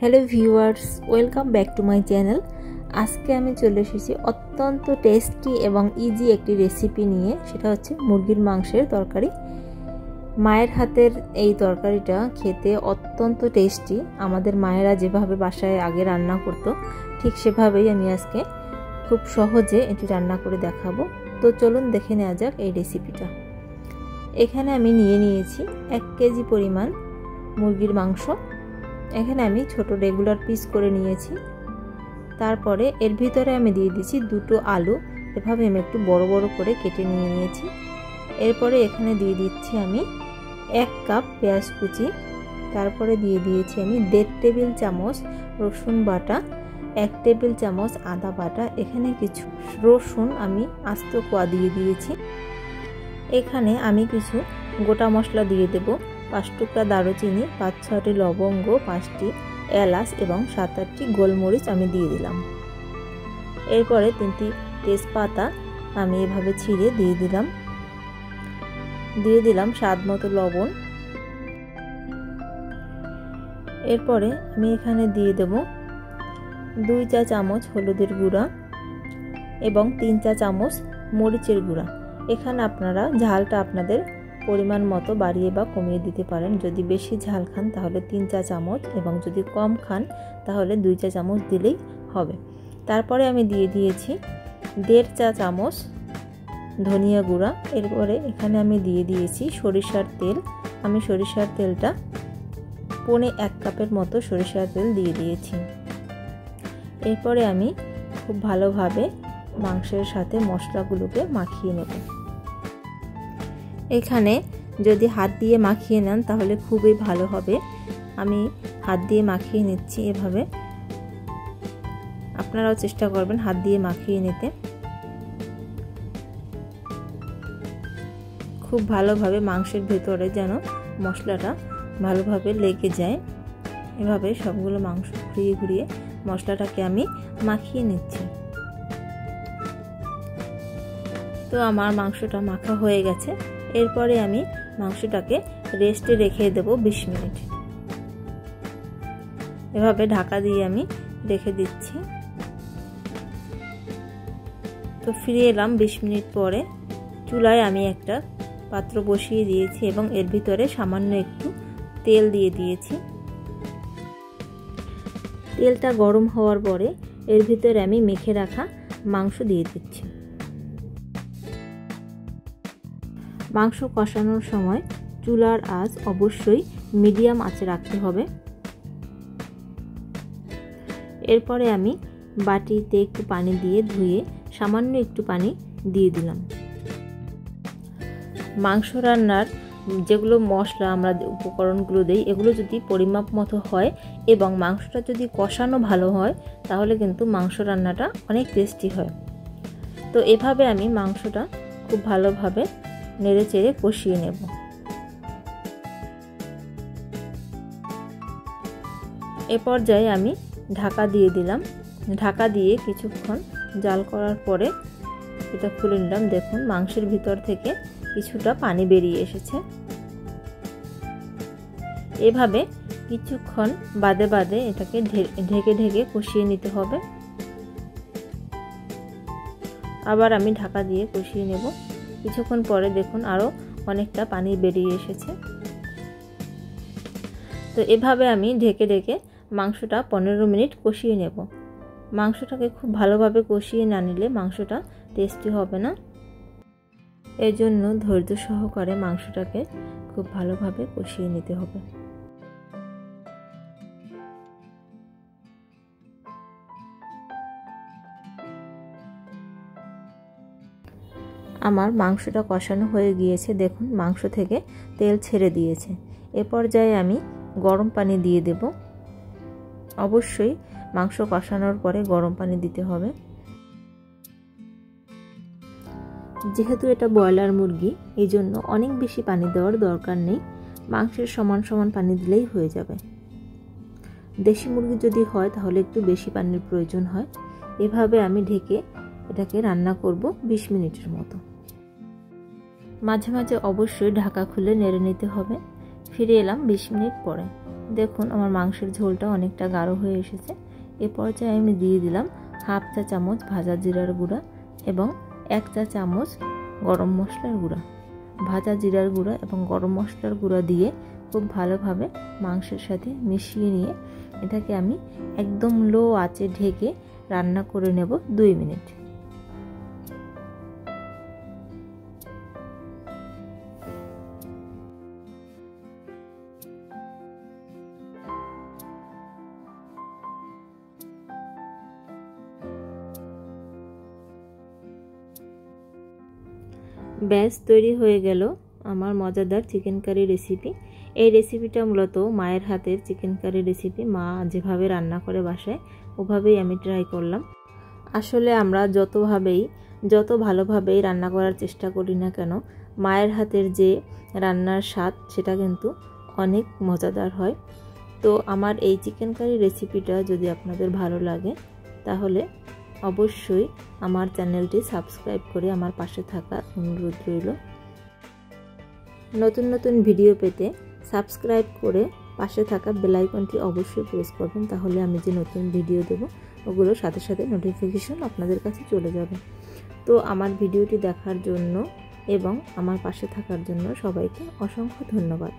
Hello viewers, welcome back to my channel. আজকে আমি চলে এসেছি অত্যন্ত টেস্টি এবং ইজি একটি রেসিপি নিয়ে। সেটা হচ্ছে মুরগির মাংসের তরকারি। মায়ের হাতের এই তরকারিটা খেতে অত্যন্ত টেস্টি। আমাদের মায়েরা যেভাবে বাসায় আগে রান্না করতো ঠিক সেভাবেই আমি আজকে খুব সহজে এটি রান্না করে দেখাবো। তো চলুন দেখে নেওয়া যাক এই রেসিপিটা। এখানে আমি নিয়েছি 1 কেজি পরিমাণ মুরগির মাংস। এখানে আমি ছোট রেগুলার পিস করে নিয়েছি। তারপরে এর ভিতরে আমি দিয়ে দিয়েছি 2টো আলু, এভাবে আমি একটু বড় বড় করে কেটে নিয়েছি। এরপরে এখানে দিয়ে দিচ্ছি আমি 1 কাপ পেঁয়াজ কুচি। তারপরে দিয়ে দিয়েছি আমি 1.5 টেবিল চামচ রসুন বাটা, 1 টেবিল চামচ আদা বাটা। এখানে কিছু রসুন আমি আস্ত কোয়া দিয়ে দিয়েছি। এখানে আমি কিছু গোটা মশলা দিয়ে দেব। 5 টুকরা দারুচিনি, 5-6টি লবঙ্গ, 5টি এলাচ এবং 7-8টি গোলমরিচ আমি দিয়ে দিলাম। এরপরে 3টি তেজপাতা আমি এভাবে ছিঁড়ে দিয়ে দিলাম স্বাদ মতো লবণ। এরপরে আমি এখানে দিয়ে দেব 2 চা চামচ হলুদের গুঁড়া এবং 3 চা চামচ মরিচের গুঁড়া। এখানে আপনারা ঝালটা আপনাদের পরিমাণ মতো বাড়িয়ে বা কমিয়ে দিতে পারেন। যদি বেশি ঝাল খান তাহলে 3 চা চামচ এবং যদি কম খান তাহলে 2 চা চামচ দিলেই হবে। তারপরে আমি দিয়ে দিয়েছি 1.5 চা চামচ ধনিয়া গুঁড়া। এরপরে এখানে আমি দিয়ে দিয়েছি সরিষার তেল। আমি সরিষার তেলটা 1.5 কাপের মতো সরিষার তেল দিয়ে দিয়েছি। এরপরে আমি খুব ভালোভাবে মাংসের সাথে মশলাগুলোকে মাখিয়ে নেব। এখানে যদি হাত দিয়ে মাখিয়ে নেন তাহলে খুবই ভালো হবে। আমি হাত দিয়ে মাখিয়ে নিচ্ছি এভাবে। আপনারাও চেষ্টা করবেন হাত দিয়ে মাখিয়ে নিতে। খুব ভালোভাবে মাংসের ভেতরে যেন মশলাটা ভালোভাবে লেগে যায়। এভাবে সবগুলো মাংস ঘুরিয়ে ঘুরিয়ে মশলাটাকে আমি মাখিয়ে নিচ্ছি। তো আমার মাংসটা মাখা হয়ে গেছে। এরপরে আমি মাংসটাকে রেস্টে রেখে দেব 20 মিনিট। এভাবে ঢাকা দিয়ে আমি রেখে দিচ্ছি। তো ফিরে এলাম 20 মিনিট পরে। চুলায় আমি একটা পাত্র বসিয়ে দিয়েছি এবং এর ভিতরে সামান্য একটু তেল দিয়ে দিয়েছি। তেলটা গরম হওয়ার পরে এর ভিতরে আমি মেখে রাখা মাংস দিয়ে দিচ্ছি। মাংস কষানোর সময় চুলার আঁচ অবশ্যই মিডিয়াম আঁচে রাখতে হবে। এরপরে আমি বাটিতে একটু পানি দিয়ে ধুয়ে সামান্য একটু পানি দিয়ে দিলাম। মাংস রান্নার যেগুলো মশলা আমরা উপকরণগুলো দেই এগুলো যদি পরিমাপ মতো হয় এবং মাংসটা যদি কষানো ভালো হয় তাহলে কিন্তু মাংস রান্নাটা অনেক টেস্টি হয়। তো এভাবে আমি মাংসটা খুব ভালোভাবে নেড়ে চেড়ে কষিয়ে নেব। এ পর্যায়ে আমি ঢাকা দিয়ে দিলাম। ঢাকা দিয়ে কিছুক্ষণ জাল করার পরে এটা খুলে নিলাম। দেখুন মাংসের ভিতর থেকে কিছুটা পানি বেরিয়ে এসেছে। এভাবে কিছুক্ষণ বাদে বাদে এটাকে ঢেকে ঢেকে কষিয়ে নিতে হবে। আবার আমি ঢাকা দিয়ে কষিয়ে নেব। কিছুক্ষণ পরে দেখুন আরও অনেকটা পানি বেরিয়ে এসেছে। তো এভাবে আমি ঢেকে ঢেকে মাংসটা 15 মিনিট কষিয়ে নেব। মাংসটাকে খুব ভালোভাবে কষিয়ে না নিলে মাংসটা টেস্টি হবে না। এর জন্য ধৈর্য সহকারে মাংসটাকে খুব ভালোভাবে কষিয়ে নিতে হবে। আমার মাংসটা কষানো হয়ে গিয়েছে। দেখুন মাংস থেকে তেল ছেড়ে দিয়েছে। এ পর্যায়ে আমি গরম পানি দিয়ে দেব। অবশ্যই মাংস কষানোর পরে গরম পানি দিতে হবে। যেহেতু এটা ব্রয়লার মুরগি এই জন্য অনেক বেশি পানি দেওয়ার দরকার নেই। মাংসের সমান সমান পানি দিলেই হয়ে যাবে। দেশি মুরগি যদি হয় তাহলে একটু বেশি পানির প্রয়োজন হয়। এভাবে আমি ঢেকে এটাকে রান্না করব 20 মিনিটের মতো। মাঝে মাঝে অবশ্যই ঢাকা খুলে নেড়ে নিতে হবে। ফিরে এলাম 20 মিনিট পরে। দেখুন আমার মাংসের ঝোলটা অনেকটা গাঢ় হয়ে এসেছে। এ পর্যায়ে আমি দিয়ে দিলাম হাফ চা চামচ ভাজা জিরার গুঁড়া এবং 1 চা চামচ গরম মশলার গুঁড়া। ভাজা জিরার গুঁড়া এবং গরম মশলার গুঁড়া দিয়ে খুব ভালোভাবে মাংসের সাথে মিশিয়ে নিয়ে এটাকে আমি একদম লো আঁচে ঢেকে রান্না করে নেব 2 মিনিট। ব্যাস তৈরি হয়ে গেল আমার মজাদার চিকেন কারি রেসিপি। এই রেসিপিটা মূলত মায়ের হাতের চিকেন কারি রেসিপি। মা যেভাবে রান্না করে বাসায় ওভাবেই আমি ট্রাই করলাম। আসলে আমরা যত ভালোভাবেই রান্না করার চেষ্টা করি না কেন, মায়ের হাতের যে রান্নার স্বাদ সেটা কিন্তু অনেক মজাদার হয়। তো আমার এই চিকেন কারি রেসিপিটা যদি আপনাদের ভালো লাগে তাহলে অবশ্যই আমার চ্যানেলটি সাবস্ক্রাইব করে আমার পাশে থাকার অনুরোধ রইল। নতুন নতুন ভিডিও পেতে সাবস্ক্রাইব করে পাশে থাকা বেল আইকনটি অবশ্যই প্রেস করবেন, তাহলে আমি যে নতুন ভিডিও দেব ওগুলোর সাথে সাথে নোটিফিকেশন আপনাদের কাছে চলে যাবে। তো আমার ভিডিওটি দেখার জন্য এবং আমার পাশে থাকার জন্য সবাইকে অসংখ্য ধন্যবাদ।